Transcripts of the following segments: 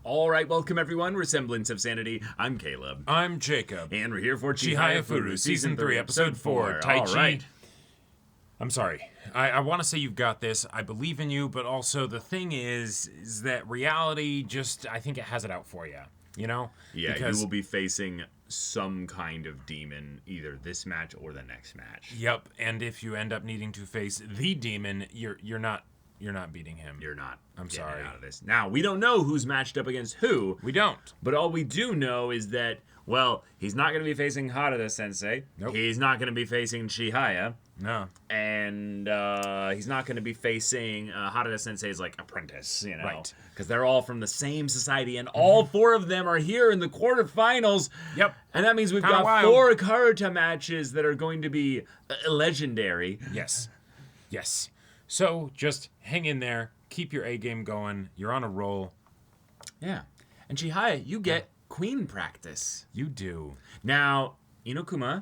All right, welcome everyone. We're Semblance of Sanity. I'm Caleb. I'm Jacob. And we're here for Chihayafuru, Season 3, Episode 4, Tai All Chi. right. I'm sorry. I want to say you've got this. I believe in you, but also the thing is that reality just, I think it has it out for you. You know? Yeah, because, you will be facing some kind of demon either this match or the next match. Yep, and if you end up needing to face the demon, you're not beating him. You're not. I'm getting sorry. Out of this. Now, we don't know who's matched up against who. We don't. But all we do know is that, well, he's not going to be facing Harada Sensei. Nope. He's not going to be facing Chihaya. No. And he's not going to be facing Harada Sensei's like apprentice, you know, Right. Because they're all from the same society, and all four of them are here in the quarterfinals. Yep. And that means we've Kinda got wild. 4 Karuta matches that are going to be legendary. Yes. Yes. So just hang in there. Keep your A game going. You're on a roll. Yeah. And Chihaya, you get queen practice. You do. Now, Inokuma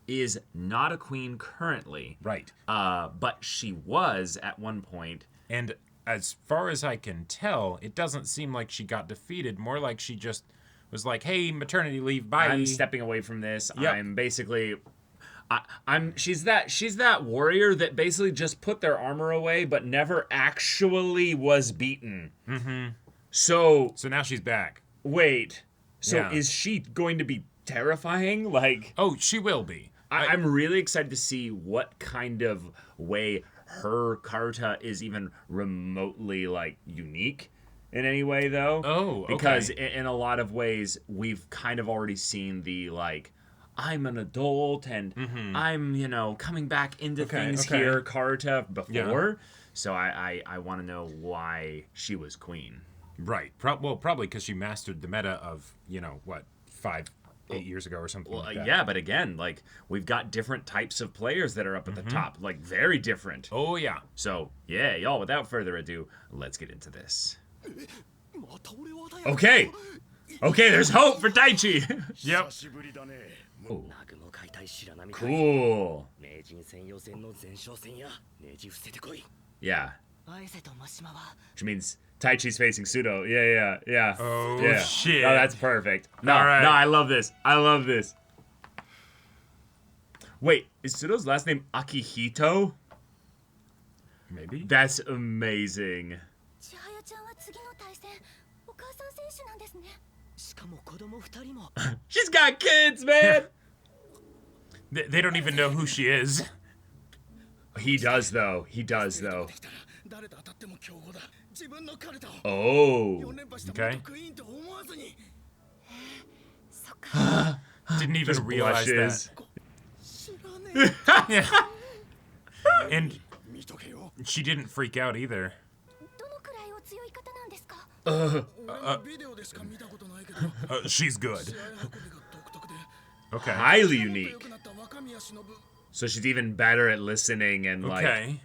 is not a queen currently. Right. But she was at one point. And as far as I can tell, it doesn't seem like she got defeated. More like she just was like, hey, maternity leave, bye. I'm stepping away from this. Yep. I'm basically... she's that warrior that basically just put their armor away but never actually was beaten. Mm-hmm. So now she's back. wait. So Yeah. is she going to be terrifying? Like, Oh, she will be. I'm really excited to see what kind of way her Karuta is even remotely like unique in any way, though. Oh, okay. Because in a lot of ways we've kind of already seen the like, I'm an adult and I'm, coming back into things here, Karuta before. Yeah. So I want to know why she was queen. Right. Probably because she mastered the meta of, 5-8 years ago or something like that. Yeah, but again, like, we've got different types of players that are up at the top, like, very different. Oh, yeah. So, yeah, y'all, without further ado, let's get into this. Okay, there's hope for Taichi. Yep. Ooh. Cool. Yeah. Which means Taichi's facing Pseudo. Yeah. Oh, yeah. shit. Oh, that's perfect. No, All right. no, I love this. Wait, is Pseudo's last name Akihito? Maybe. That's amazing. She's got kids, man. They don't even know who she is. He does, though. Oh. Okay. Didn't even Just realize blushes. that. Yeah. And she didn't freak out either. She's good. Okay. Highly unique. So she's even better at listening and like... Okay.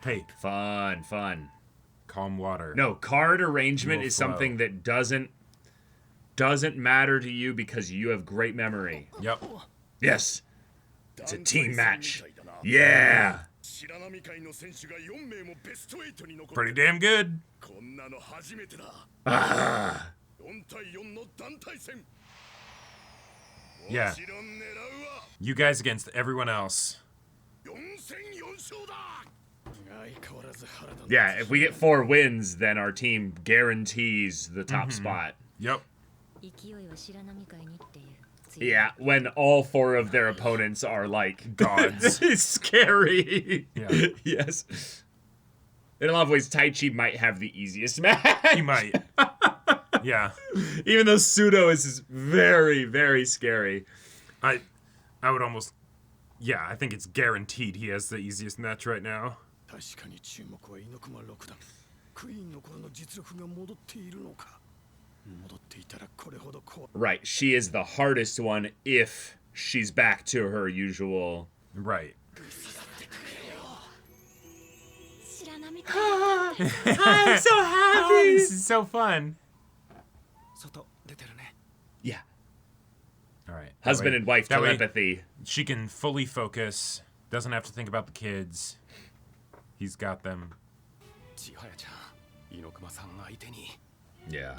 Hey, Fun. calm water. No, card arrangement Will is flow. something that doesn't matter to you because you have great memory. Yep. Yes. It's a team match. Yeah. Pretty damn good. Ah. Yeah. You guys against everyone else. Yeah, if we get 4 wins, then our team guarantees the top spot. Yep. Yeah, when all 4 of their opponents are like Gods. It's scary. Yeah. Yes. In a lot of ways, Taichi might have the easiest match. He might. Yeah. Even though Pseudo is very, very scary. I would almost... Yeah, I think it's guaranteed he has the easiest match right now. Right, she is the hardest one if she's back to her usual... Right. I'm so happy! Oh, this is so fun. Yeah. All right. Husband and wife that way telepathy. she can fully focus. Doesn't have to think about the kids. He's got them. Yeah.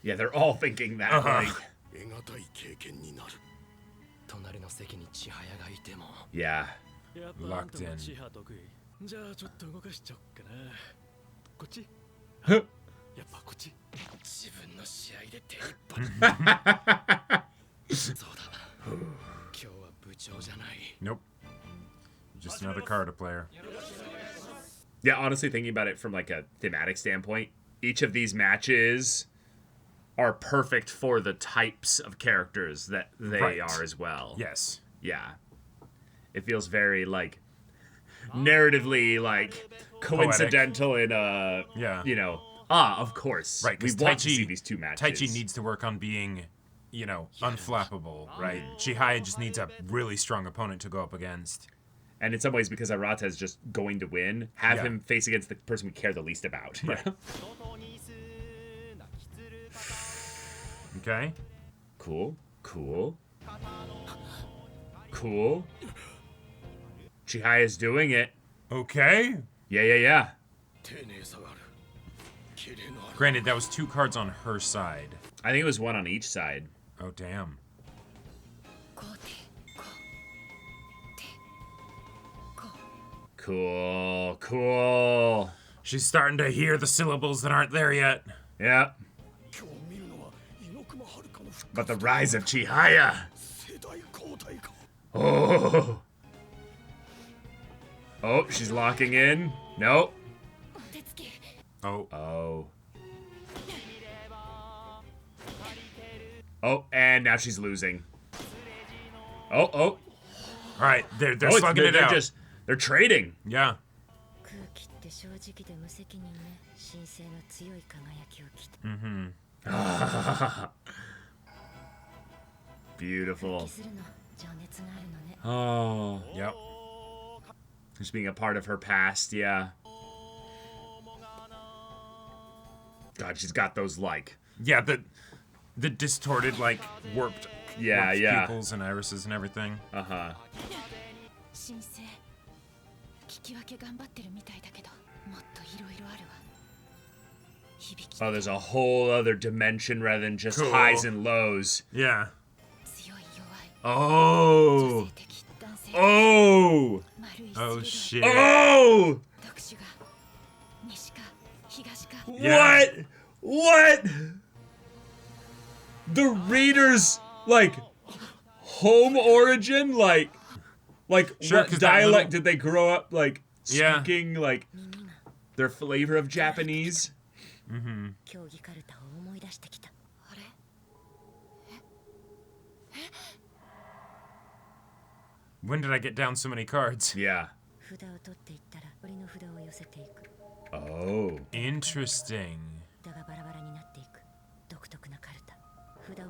Yeah, they're all thinking that. Like, yeah. Locked in. Nope. Just another Karate player. Yeah, honestly, thinking about it from like a thematic standpoint, each of these matches are perfect for the types of characters that they are as well. Yes. Yeah. It feels very like narratively like coincidental in you know, of course. Right, we want to see these two matches. Taichi needs to work on being, you know, unflappable, right? Chihaya just needs a really strong opponent to go up against. And in some ways, because Arata is just going to win, have him face against the person we care the least about. Right. Okay. Cool. Chihaya's doing it. Okay. Yeah. Granted, that was 2 cards on her side. I think it was 1 on each side. Oh, damn. Cool. She's starting to hear the syllables that aren't there yet. Yeah. But the rise of Chihaya. Oh, she's locking in. Nope. Oh, and now she's losing. Oh. All right, they're slugging it out. They're trading. Yeah. Beautiful. Oh. Yep. Just being a part of her past, yeah. God, she's got those like... Yeah, the distorted, like, warped pupils and irises and everything. Uh-huh. Oh, there's a whole other dimension rather than just highs and lows. Yeah. Oh, shit. Oh! Yeah. What? The reader's, like, home origin? Like Sure, what dialect did they grow up, like, speaking, like, their flavor of Japanese? Mm-hmm. When did I get down so many cards? Yeah. Oh. Interesting.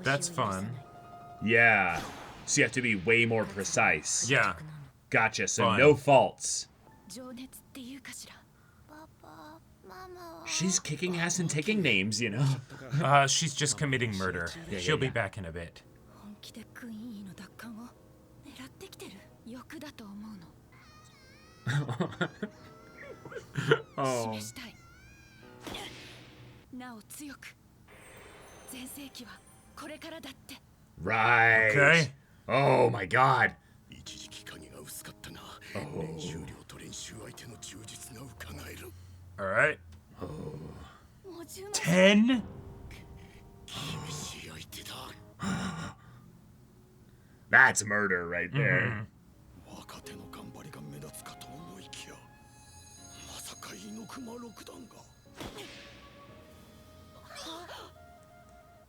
That's fun. Yeah. So you have to be way more precise. Yeah. Gotcha. So Fun. no faults. She's kicking ass and taking names, you know? She's just committing murder. She'll be back in a bit. Oh. Right. Okay. Oh my god. All right. 10? That's murder right there.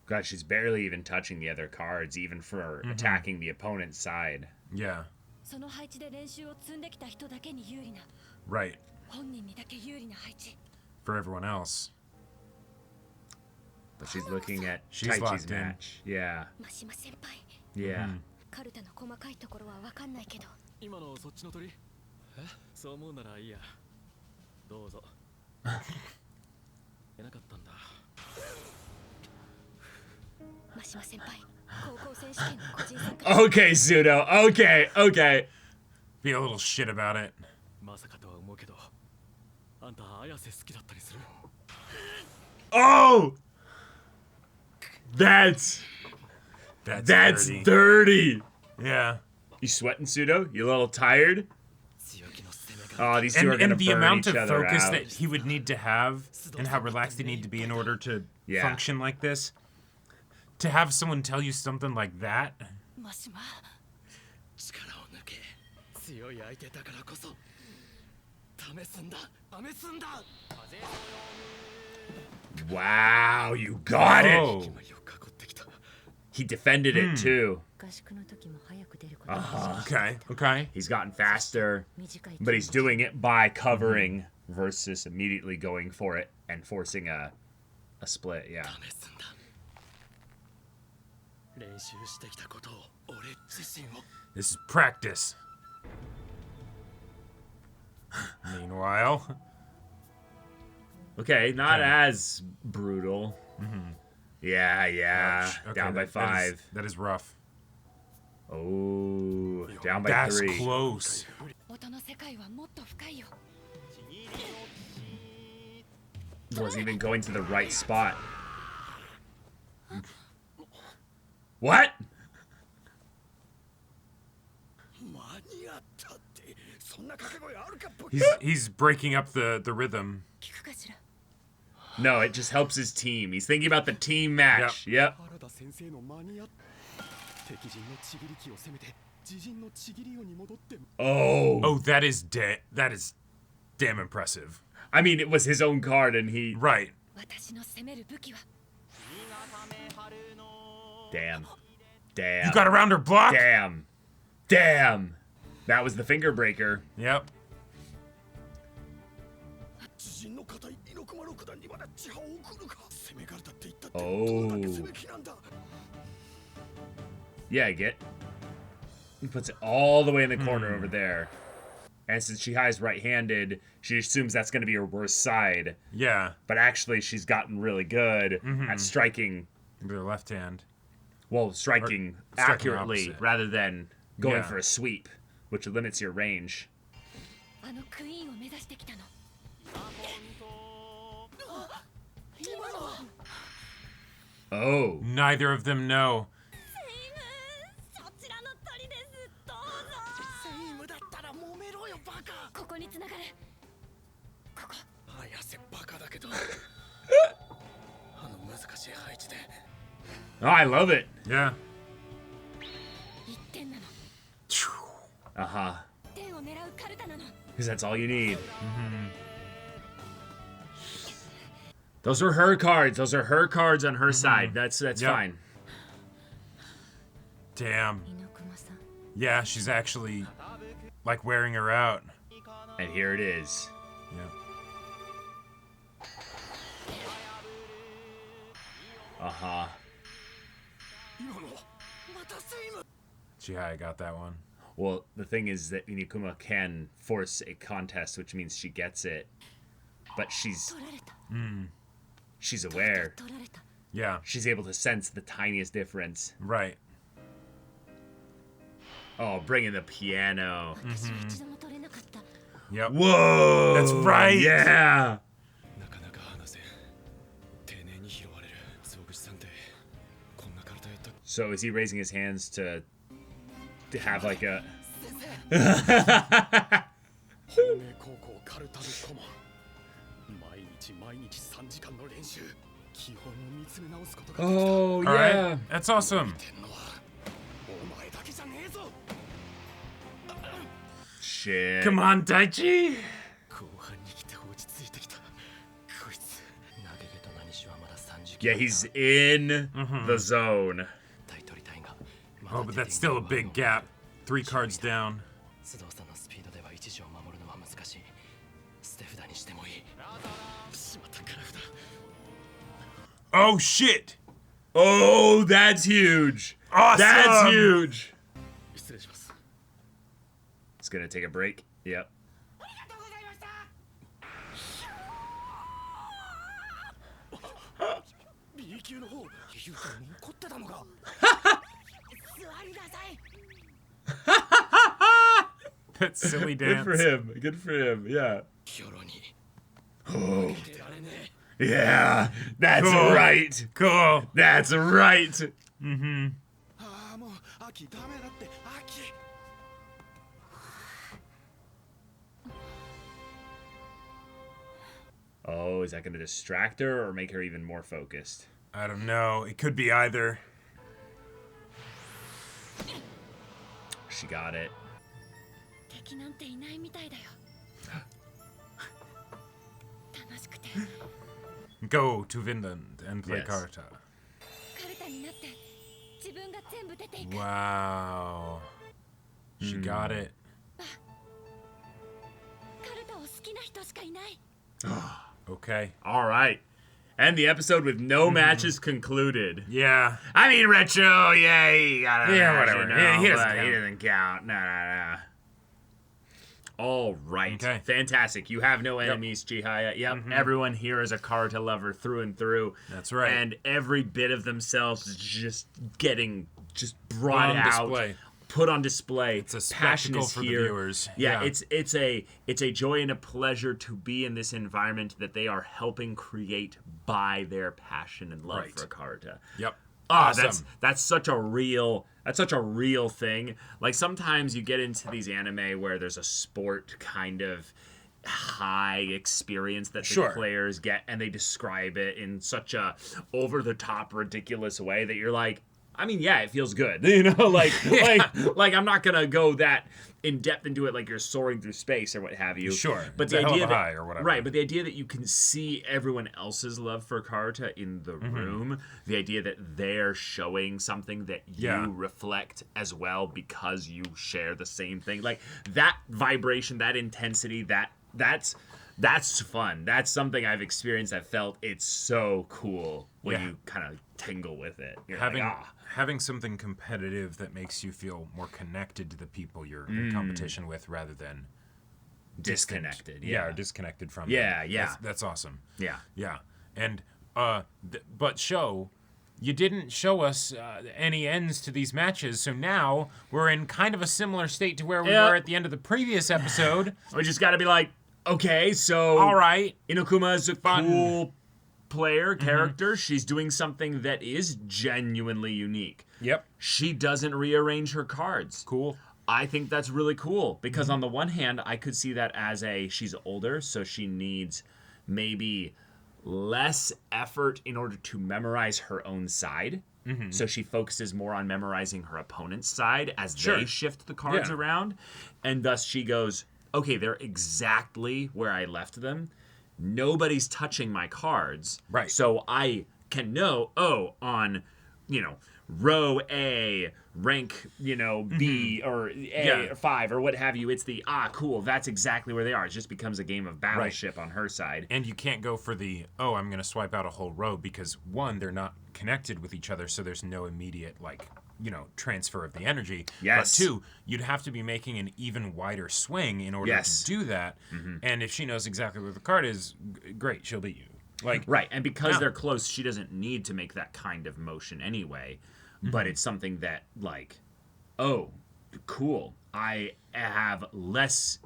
God, she's barely even touching the other cards, even for attacking the opponent's side. Yeah. Right. For everyone else. But she's looking at She's Taichi's locked in. match. Yeah. Yeah. カルタの細かいところは分かんないけど今のそっちの鳥そう思うならいいやどうぞ出なかったんだ真島先輩高校選手権の個人戦 Okay, Pseudo. Okay. Be a little shit about it. まさかとは思うけどあんた綾瀬好きだったりする Oh! That's dirty. Yeah. You sweating, Pseudo? You a little tired? 強気の攻めが Oh, these two are gonna And the burn amount each of other focus out. that he would need to have and how relaxed he need to be in order to Yeah. function like this. To have someone tell you something like that. マシマ力を抜け強い相手だからこそ試すんだ Wow, you got it. Oh. He defended it too. 合宿の時も早く出ること Okay. Okay. He's gotten faster, 短い but he's doing it by covering versus immediately going for it and forcing a split. Yeah. 試すんだ練習してきたことを俺自身を This is practice. Meanwhile. Okay, not Okay. as brutal. Yeah, yeah. Ouch. Okay, Down by that is- 5. that is rough. Oh, down by That's 3. close. 音の世界はもっと深いよ Wasn't even going to the right spot. What? 間に合ったってそんな掛け声あるか He's breaking up the rhythm. 聞くかしら No, it just helps his team. He's thinking about the team match. Yep. 原田先生の間に合った敵陣のちぎり機を攻めて自陣のちぎり王に戻って Oh. Oh, that is damn impressive. I mean, it was his own card and he... Right. 私の攻める武器は Damn. Damn. You got around her block? Damn. Damn. That was the finger breaker. Yep. 自陣の硬い猪熊六段にまだ地波を送るか攻めがれたって言ったって Oh. どんだけ攻め気なんだ Yeah, I get. He puts it all the way in the corner over there. And since Chihai's right-handed, she assumes that's going to be her worst side. Yeah. But actually, she's gotten really good at striking, With her left hand. well, striking striking accurately opposite. rather than going Yeah. for a sweep, which limits your range. あのクイーンを目指してきたの Oh. Neither of them know. そちらの鳥ですどうぞセイムだったら揉めろよバカここに繋がるここ綾瀬バカだけどあの難しい配置で Oh, I love it. Yeah. 1点なの Uh-huh. 点を狙うカルタなの Because that's all you need. Those are her cards. Those are her cards on her side. That's Yep. fine. Damn. 猪熊さん Yeah, she's actually like wearing her out. And here it is. Yeah. Uh-huh. 今のまたセイム Chihaya got that one. Well, the thing is that Inikuma can force a contest, which means she gets it. But she's 取られた she's aware. 取られた Yeah. She's able to sense the tiniest difference. Right. Oh, bring in the piano. 私は一度も取れなかった Yep. Whoa! That's right. Yeah! なかなか話せん丁寧に拾われる象口さんってこんな体やった So is he raising his hands to have like a... 本命高校カルタルコマ毎日3時間の練習基本を見つめ直すことができた Oh, All yeah. right. That's awesome. 天のはお前だけじゃねえぞ Shit. Come on, Daichi. 後半に来て落ち着いてきたこいつ投げ毛と何しはまだ30 Yeah, he's in the zone. 対取りたいが Oh, but that's still a big gap. 3 cards down. 須藤さんのスピードでは一時を守るのは難しい捨て札にしてもいいしまったから札 Oh, shit. Oh, that's huge. Awesome. That's huge. 失礼します It's gonna take a break. Yep. B 級の方言うと残ってたのか座りなさい That silly Good for dance. him. Good for him. Yeah. ヒョロに Oh. Yeah, that's Cool. right. Cool. That's right. ああもう秋ダメだって秋 Oh, is that going to distract her or make her even more focused? I don't know. It could be either. She got it. 敵なんていないみたいだよ楽しくて Go to Vinland and play Yes. Karta. カルタになって自分が全部出ていく Wow. She got it. カルタを好きな人しかいない Okay. All right. And the episode with no matches concluded. Yeah. I mean, Retro, yeah, he got a Yeah, match, whatever. you know, Yeah, he doesn't but he count. doesn't count. No. All right. Okay. Fantastic. You have no enemies, Chihaya. Yep. Everyone here is a Karta lover through and through. That's right. And every bit of themselves is just getting brought On out. display. Put on display. It's a Passion spectacle is for here. the viewers. Yeah, Yeah. it's a joy and a pleasure to be in this environment that they are helping create by their passion and love Right. for Karta. Yep. Ah, Awesome. that's such a real thing. Like sometimes you get into these anime where there's a sport kind of high experience that the Sure. players get, and they describe it in such a over the top ridiculous way that you're like, I mean, yeah, it feels good. You know, like I'm not gonna go that in depth into it like you're soaring through space or what have you. Sure. But It's the a hell of idea a that, high or whatever. Right, but the idea that you can see everyone else's love for Karta in the room, the idea that they're showing something that you Yeah. reflect as well because you share the same thing, like that vibration, that intensity, that's fun. That's something I've experienced. I felt it's so cool when Yeah. you kind of tingle with it. You're having like, ah. having something competitive that makes you feel more connected to the people you're in competition with rather than Disconnected. or disconnected from Yeah, them. yeah. That's awesome. Yeah. Yeah. And but you didn't show us any ends to these matches, so now we're in kind of a similar state to where we Yep. were at the end of the previous episode. We just got to be like, okay, so All right. Inokuma is a cool player, Mm-hmm. character. She's doing something that is genuinely unique. Yep. She doesn't rearrange her cards. Cool. I think that's really cool because Mm-hmm. on the one hand, I could see that as she's older, so she needs maybe less effort in order to memorize her own side. Mm-hmm. So she focuses more on memorizing her opponent's side as Sure. they shift the cards Yeah. around. And thus she goes, okay, they're exactly where I left them. Nobody's touching my cards. Right. So I can know, on, row A, rank, B or A Yeah. or 5 or what have you. It's the, cool, that's exactly where they are. It just becomes a game of battleship on her side. And you can't go for the, I'm going to swipe out a whole row because, one, they're not connected with each other, so there's no immediate, transfer of the energy. Yes. But two, you'd have to be making an even wider swing in order Yes. to do that. And if she knows exactly where the card is, great, she'll beat you. Right, and because Yeah. they're close, she doesn't need to make that kind of motion anyway. But it's something that, cool. I have less,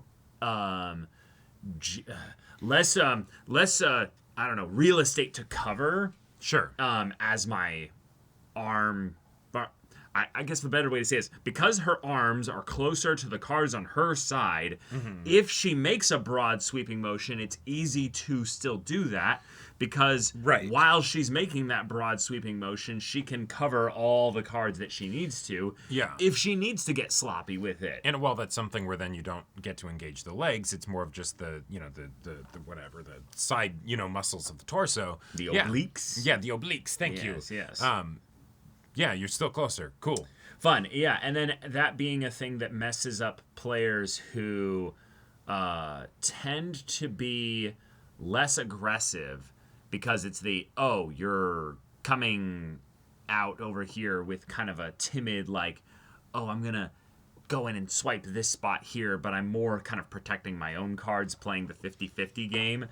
real estate to cover. Sure. As my arm. I guess the better way to say it is because her arms are closer to the cards on her side, if she makes a broad sweeping motion, it's easy to still do that because Right. while she's making that broad sweeping motion, she can cover all the cards that she needs to. Yeah. If she needs to get sloppy with it. And while that's something where then you don't get to engage the legs, it's more of just the whatever, the side, muscles of the torso. The Yeah. obliques? Yeah, the obliques. Thank you. Yes. Yeah, you're still closer. Cool. Fun, yeah. And then that being a thing that messes up players who tend to be less aggressive because it's you're coming out over here with kind of a timid, I'm going to go in and swipe this spot here, but I'm more kind of protecting my own cards, playing the 50-50 game.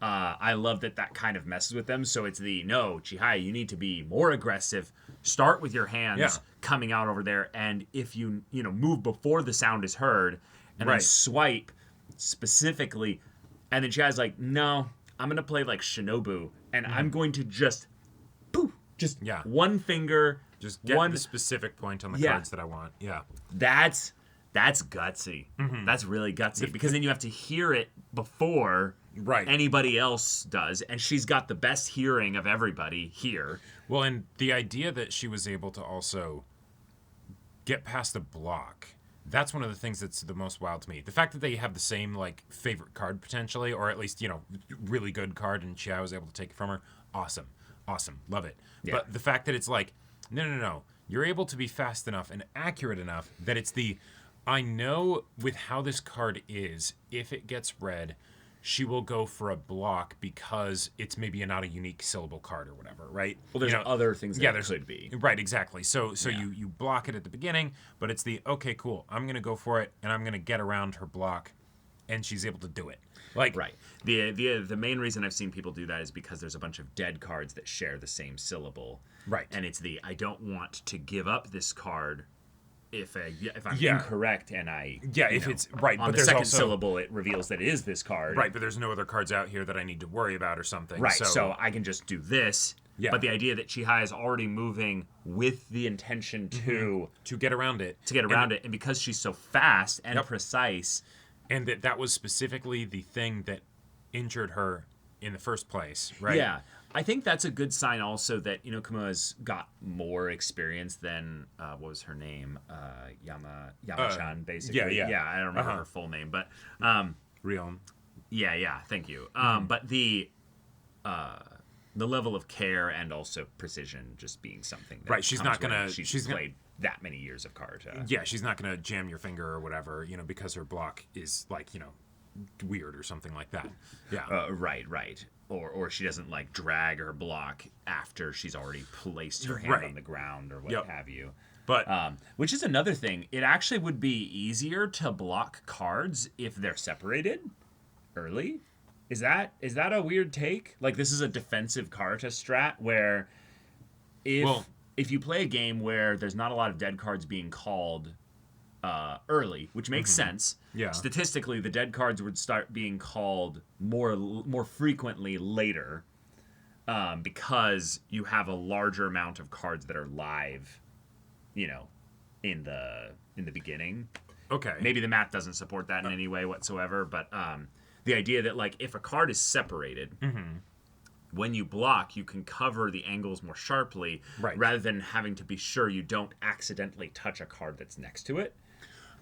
I love that kind of messes with them. So it's no, Chihaya, you need to be more aggressive. Start with your hands Yeah. coming out over there, and if you move before the sound is heard, and then Right. swipe specifically, and then Chihaya's like, no, I'm going to play like Shinobu, and I'm going to just, poof, just Yeah. one finger, Just get one. the specific point on the Yeah. cards that I want. Yeah. That's gutsy. That's really gutsy because then you have to hear it before Right. anybody else does, and she's got the best hearing of everybody here. Well, and the idea that she was able to also get past a block, that's one of the things that's the most wild to me. The fact that they have the same, like, favorite card potentially, or at least, you know, really good card, and Chihaya was able to take it from her, awesome. Awesome. Love it. Yeah. But the fact that it's like, no. You're able to be fast enough and accurate enough that it's I know with how this card is, if it gets read, she will go for a block because it's maybe not a unique syllable card or whatever, right? Well, there's other things that yeah, it there's could be. Right, exactly. So Yeah. you block it at the beginning, but it's okay, cool. I'm gonna go for it, and I'm gonna get around her block, and she's able to do it. Like Right. The main reason I've seen people do that is because there's a bunch of dead cards that share the same syllable. Right. And it's I don't want to give up this card if I'm Yeah. incorrect and if it's right, on but the there's second also syllable it reveals that it is this card. right, but there's no other cards out here that I need to worry about or something. Right. So I can just do this. Yeah. But the idea that Chihaya is already moving with the intention to get around it, get around it, and because she's so fast and Yep. precise. and that was specifically the thing that injured her in the first place, right? Yeah. I think that's a good sign also that Kuma's got more experience than what was her name? Yama-chan, basically. yeah. I don't remember her full name, but Real. yeah, thank you. But the level of care and also precision just being something that Right, she's comes not gonna- when she's she's gonna- played that many years of card. Yeah, she's not gonna jam your finger or whatever, because her block is like, weird or something like that. Yeah. Right. Or she doesn't like drag her block after she's already placed her hand Right. on the ground or what Yep. have you. But Which is another thing. It actually would be easier to block cards if they're separated early. Is that a weird take? Like this is a defensive Karata strat where if you play a game where there's not a lot of dead cards being called early, which makes sense. Yeah. Statistically, the dead cards would start being called more frequently later, because you have a larger amount of cards that are live, in the beginning. okay. Maybe the math doesn't support that in any way whatsoever, but the idea that like if a card is separated. When you block, you can cover the angles more sharply, Right. rather than having to be sure you don't accidentally touch a card that's next to it.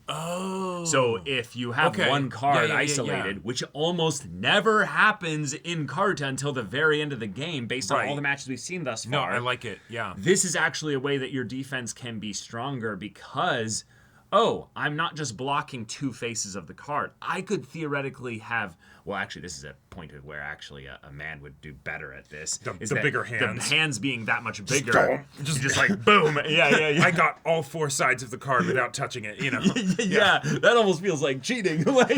Oh. So if you have Okay. one card Yeah. isolated, which almost never happens in Karta until the very end of the game, based on Right. all the matches we've seen thus No, far, I like it. Yeah. this is actually a way that your defense can be stronger because, I'm not just blocking two faces of the card. I could theoretically have. Well, actually, this is a point of where actually a man would do better at this. The is the that bigger hands. The hands being that much bigger. don't. Just like, boom. Yeah. I got all four sides of the card without touching it, Yeah, that almost feels like cheating. like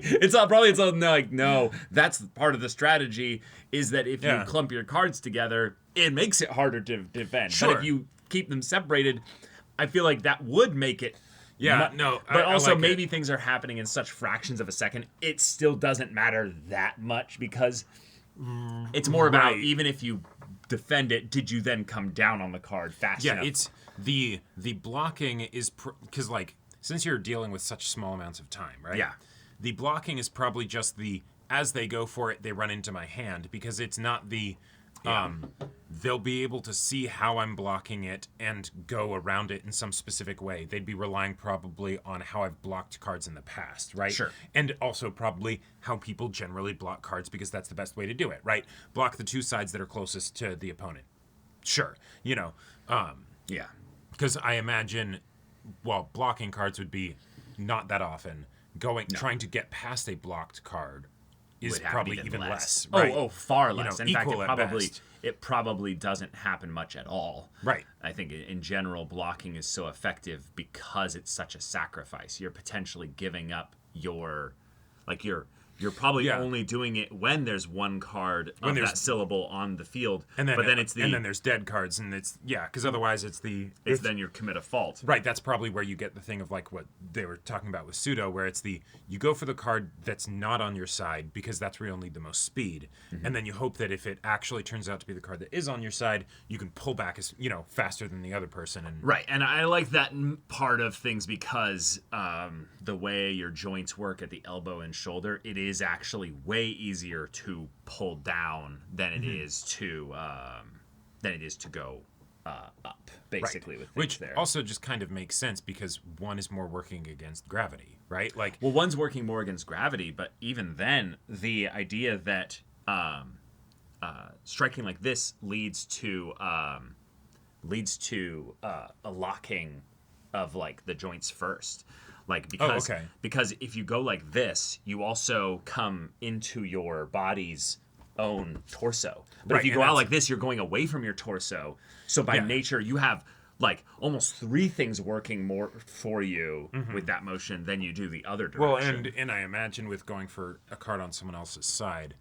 it's not probably no. That's part of the strategy is that if Yeah. you clump your cards together, it makes it harder to defend. Sure. But if you keep them separated, I feel like that would make it. Yeah, no, But I also like maybe it. things are happening in such fractions of a second, it still doesn't matter that much because it's more about Right. even if you defend it, did you then come down on the card fast Yeah, enough? it's the blocking is because since you're dealing with such small amounts of time, right? Yeah. The blocking is probably just as they go for it, they run into my hand because it's not they'll be able to see how I'm blocking it and go around it in some specific way. They'd be relying probably on how I've blocked cards in the past, right? Sure. And also probably how people generally block cards because that's the best way to do it, right? Block the two sides that are closest to the opponent. Sure. Yeah. Because I imagine, blocking cards would be not that often. Trying to get past a blocked card is Would happen probably even less. Oh, Right? far less. In fact, equal at best. it probably doesn't happen much at all. Right. I think in general, blocking is so effective because it's such a sacrifice. You're potentially giving up your you're probably Yeah. only doing it when there's one card When of there's- that syllable on the field. And then, but then it's and then there's dead cards, and it's because otherwise it's then you commit a fault. right. That's probably where you get the thing of like what they were talking about with pseudo, where it's you go for the card that's not on your side because that's where you'll need the most speed, and then you hope that if it actually turns out to be the card that is on your side, you can pull back as faster than the other person. And Right, and I like that part of things because the way your joints work at the elbow and shoulder, it is actually way easier to pull down than it is to go up, basically, with things which there. also just kind of makes sense because one is more working against gravity, right? Like, Well, one's working more against gravity, but even then, the idea that striking like this leads to a locking of like the joints first, like because if you go like this, you also come into your body's own torso. But if Right, you and go out that's- like this, you're going away from your torso. So by nature, you have like almost 3 things working more for you with that motion than you do the other direction. well, and I imagine with going for a card on someone else's side,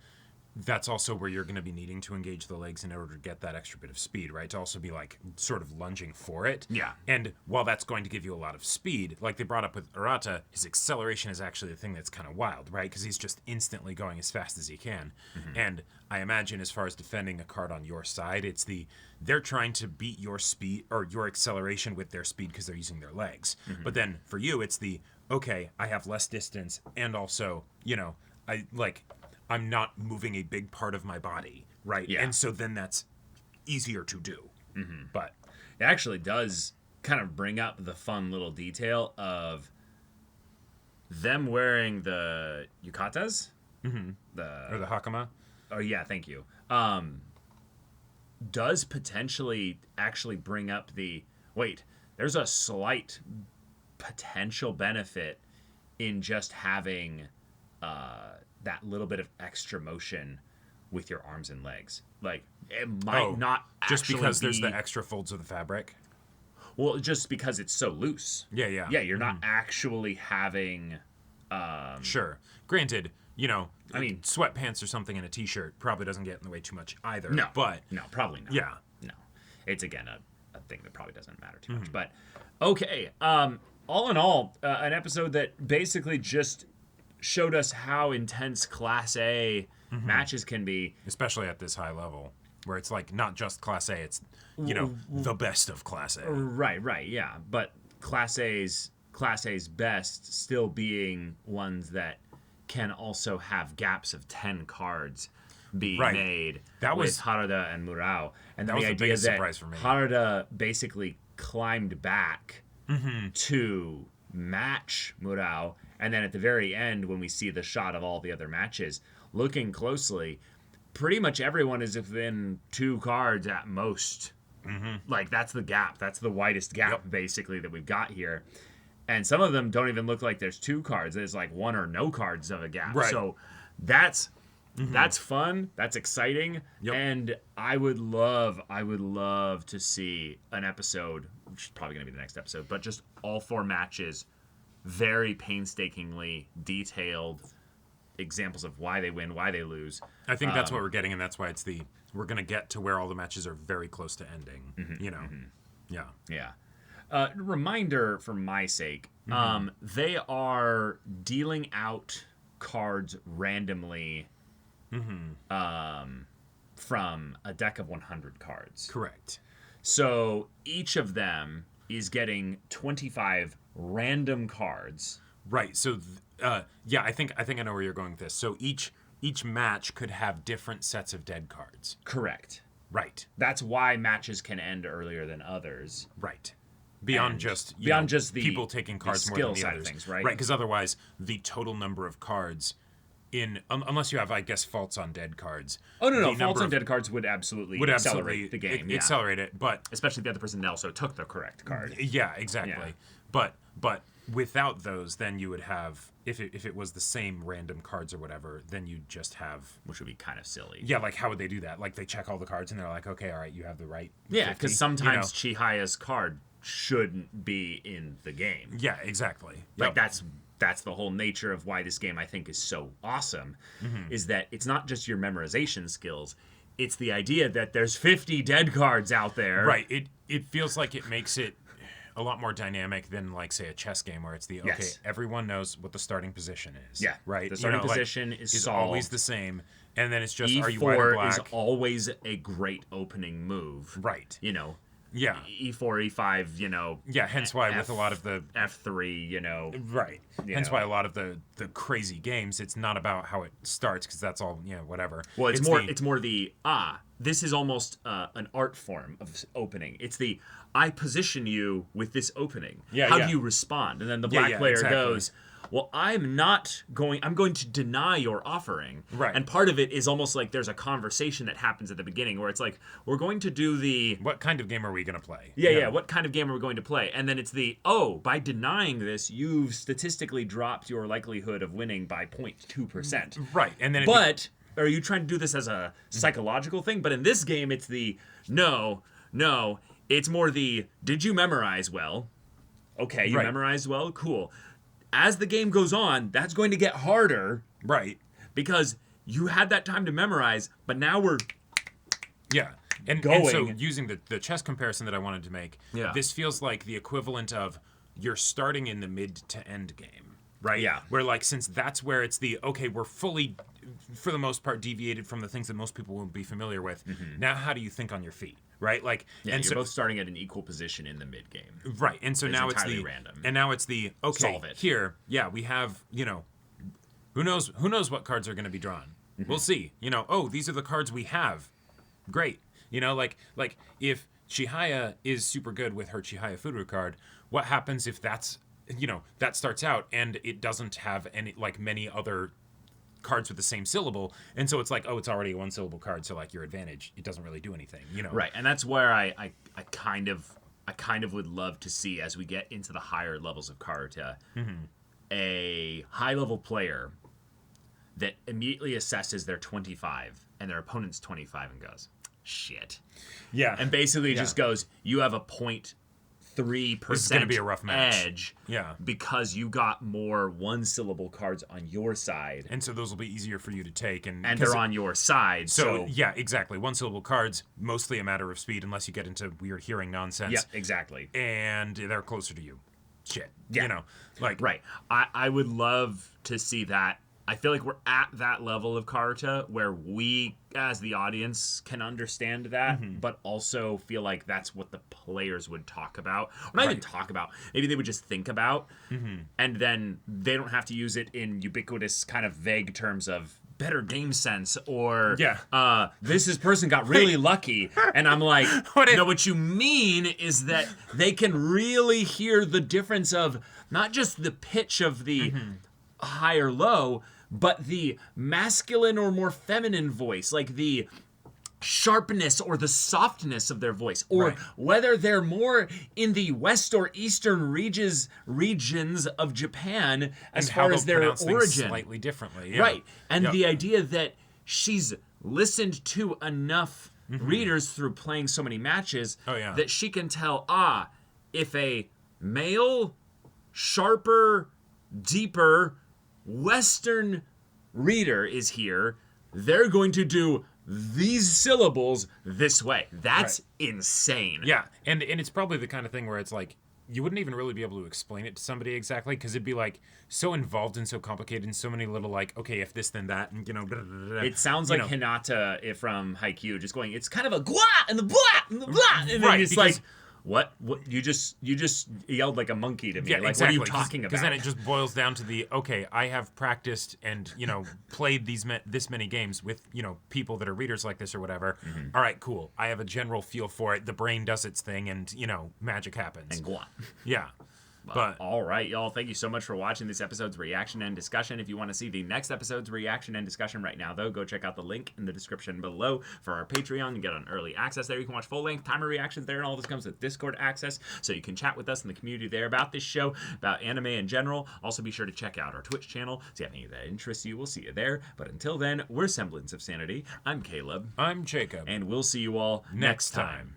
that's also where you're going to be needing to engage the legs in order to get that extra bit of speed, right? To also be like sort of lunging for it. Yeah. And while that's going to give you a lot of speed, like they brought up with Arata, his acceleration is actually the thing that's kind of wild, right? Because he's just instantly going as fast as he can. And I imagine as far as defending a card on your side, it's they're trying to beat your speed or your acceleration with their speed because they're using their legs. But then for you, it's okay, I have less distance and also, I'm not moving a big part of my body, right? Yeah. And so then that's easier to do. But It actually does kind of bring up the fun little detail of them wearing the yukatas. or the hakama. Oh yeah, thank you. Does potentially actually bring up there's a slight potential benefit in just having that little bit of extra motion with your arms and legs. Like it might not just actually because there's be- the extra folds of the fabric. well, just because it's so loose. Yeah, yeah. Yeah, you're not actually having Sure. Granted, I mean- sweatpants or something in a t-shirt probably doesn't get in the way too much either. no, But no, probably not. yeah. No. It's again a thing that probably doesn't matter too much. But okay, all in all, an episode that basically just showed us how intense Class A matches can be. especially at this high level where it's like not just Class A, it's the best of Class A. Right, yeah. But Class A's best still being ones that can also have gaps of 10 cards be Right. made That with was- Harada and Murao. And That the was the idea biggest that surprise for me. Harada basically climbed back Mm-hmm. to match Murao. And then at the very end, when we see the shot of all the other matches, looking closely, pretty much everyone is within 2 cards at most. Like, that's the gap. That's the widest gap, Yep. basically, that we've got here. And some of them don't even look like there's 2 cards. There's like 1 or no cards of a gap. Right. So that's fun. That's exciting. Yep. And I would love to see an episode, which is probably going to be the next episode, but just all 4 matches, very painstakingly detailed examples of why they win, why they lose. I think that's what we're getting, and that's why we're going to get to where all the matches are very close to ending, Yeah. Yeah. Reminder for my sake, they are dealing out cards randomly from a deck of 100 cards. Correct. So each of them is getting 25 random cards. Right. So, I think I know where you're going with this. So each match could have different sets of dead cards. Correct. Right. That's why matches can end earlier than others. Right. Beyond And just the people taking cards more skill than the side of others, things, right? Right, because otherwise the total number of cards unless you have, I guess, faults on dead cards. Oh, no. the Faults number on of- dead cards would absolutely would accelerate absolutely the game. Yeah. accelerate it, but Especially the other person that also took the correct card. yeah, exactly. Yeah. But without those, then you would have if it was the same random cards or whatever, then you'd just have Which would be kind of silly. yeah. Like how would they do that? Like they check all the cards and they're like, okay, all right, you have the right. Yeah, 50, because sometimes Chihaya's card shouldn't be in the game. Yeah, exactly. Like Yep. that's the whole nature of why this game I think is so awesome, is that it's not just your memorization skills. It's the idea that there's 50 dead cards out there. Right. It feels like it makes it a lot more dynamic than, like, say, a chess game where it's the, okay, Yes. everyone knows what the starting position is. Yeah. Right? The starting position is solved. always the same. And then it's just, E4 are you white or black? is always a great opening move. Right. You know, Yeah. E4, E5, you know. Yeah, hence why with a lot of the... F3, you know. Right. You Hence know. why a lot of the crazy games, it's not about how it starts, because that's all, whatever. Well, it's more the this is almost an art form of opening. It's the I position you with this opening. Yeah, How yeah. do you respond? And then the Yeah, black yeah, player exactly. goes, well, I'm going to deny your offering. Right. And part of it is almost like there's a conversation that happens at the beginning where it's like, we're going to do the What kind of game are we going to play? yeah, what kind of game are we going to play? And then it's the, by denying this, you've statistically dropped your likelihood of winning by 0.2%. Right. And then But are you trying to do this as a psychological thing? But in this game, it's the no. It's more the did you memorize well? Okay, you Right. memorized well? Cool. As the game goes on, that's going to get harder Right. because you had that time to memorize, but now we're Yeah. And Going. so using the chess comparison that I wanted to make, Yeah. this feels like the equivalent of you're starting in the mid to end game, right? Yeah. Where, like, since that's where it's the, okay, we're fully, for the most part, deviated from the things that most people won't be familiar with. Now how do you think on your feet, right? Like, yeah, and you're so, both starting at an equal position in the mid game. right. And so It's now it's entirely the, random. and now it's the, okay, Solve it. here, yeah, we have, who knows what cards are going to be drawn. We'll see, these are the cards we have. Great. Like if Chihaya is super good with her Chihayafuru card, what happens if that's, that starts out and it doesn't have any, like, many other cards with the same syllable, and so it's like, it's already a one syllable card, so, like, your advantage, it doesn't really do anything, Right, and that's where I kind of would love to see as we get into the higher levels of Karuta, a high level player that immediately assesses their 25 and their opponent's 25 and goes, shit. Yeah. And basically just goes, you have a 0.3% This is gonna be a rough match. edge Yeah. because you got more one syllable cards on your side. And so those will be easier for you to take, and They're on your side. so yeah, exactly. One syllable cards, mostly a matter of speed, unless you get into weird hearing nonsense. yeah, exactly. And they're closer to you. Shit. Yeah. Like, Right. I would love to see that. I feel like we're at that level of Karuta where we, as the audience, can understand that, but also feel like that's what the players would talk about. Or not even talk about. Maybe they would just think about, and then they don't have to use it in ubiquitous kind of vague terms of better game sense or this person got really lucky. And I'm like, no, what you mean is that they can really hear the difference of not just the pitch of the high or low, but the masculine or more feminine voice, like the sharpness or the softness of their voice, or whether they're more in the west or eastern regions of Japan as and far how as they'll their pronounce things origin. slightly differently. Yeah. Right. And Yep. the idea that she's listened to enough readers through playing so many matches that she can tell, if a male, sharper, deeper Western reader is here, they're going to do these syllables this way. That's insane. Yeah, and it's probably the kind of thing where it's like, you wouldn't even really be able to explain it to somebody exactly, because it'd be like so involved and so complicated and so many little, like, okay, if this then that, and blah, blah, blah, blah, It sounds like Hinata from Haikyuu just going, it's kind of a gwa and the blah and the blah, and then Right, it's because- like, what you just yelled like a monkey to me. Yeah, like, exactly. what are you talking about? Because then it just boils down to the, okay, I have practiced and, played this many games with, people that are readers like this or whatever. All right, cool. I have a general feel for it. The brain does its thing and, magic happens. and gwa. Yeah. But all right, y'all. Thank you so much for watching this episode's reaction and discussion. If you want to see the next episode's reaction and discussion right now, though, go check out the link in the description below for our Patreon. You get on early access there. You can watch full-length timer reactions there, and all this comes with Discord access, so you can chat with us in the community there about this show, about anime in general. Also, be sure to check out our Twitch channel. So if any of that interests you, we'll see you there. But until then, we're Semblance of Sanity. I'm Caleb. I'm Jacob. And we'll see you all next time.